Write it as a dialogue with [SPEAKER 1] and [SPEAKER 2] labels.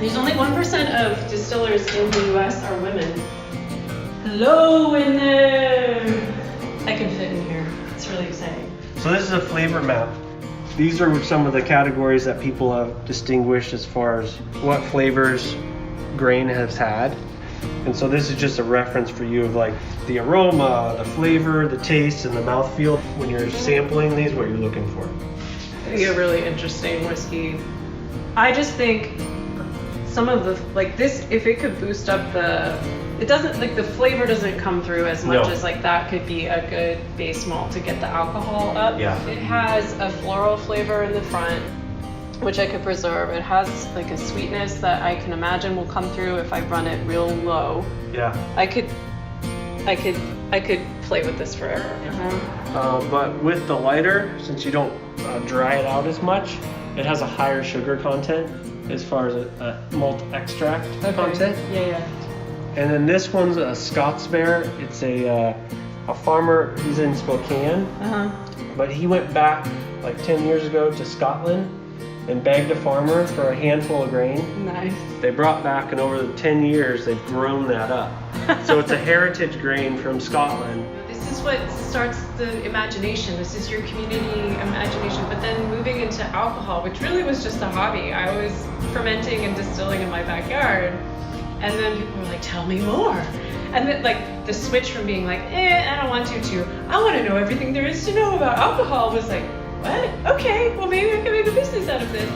[SPEAKER 1] There's only 1% of distillers in the US are women. Hello in there! I can fit in here. It's really exciting.
[SPEAKER 2] So this is a flavor map. These are some of the categories that people have distinguished as far as what flavors grain has had. And so this is just a reference for you of like the aroma, the flavor, the taste, and the mouthfeel. When you're sampling these, what you're looking for.
[SPEAKER 1] I think a really interesting whiskey. I just think some of the, like this, if it could boost up it doesn't, like the flavor doesn't come through as much as like that could be a good base malt to get the alcohol up.
[SPEAKER 2] Yeah.
[SPEAKER 1] It has a floral flavor in the front, which I could preserve. It has like a sweetness that I can imagine will come through if I run it real low.
[SPEAKER 2] Yeah.
[SPEAKER 1] I could play with this forever.
[SPEAKER 2] But with the lighter, since you don't dry it out as much, it has a higher sugar content as far as a malt extract content.
[SPEAKER 1] Yeah.
[SPEAKER 2] And then this one's a Scots Bear. It's a farmer. He's in Spokane, but he went back like 10 years ago to Scotland and begged a farmer for a handful of grain.
[SPEAKER 1] Nice.
[SPEAKER 2] They brought back, and over the 10 years, they've grown that up. So it's a heritage grain from Scotland.
[SPEAKER 1] This is what starts the imagination. This is your community imagination. But then moving into alcohol, which really was just a hobby. I was fermenting and distilling in my backyard. And then people were like, tell me more. And then like the switch from being like, I don't want to I want to know everything there is to know about alcohol was like, what? Okay, well maybe I can make a business out of this.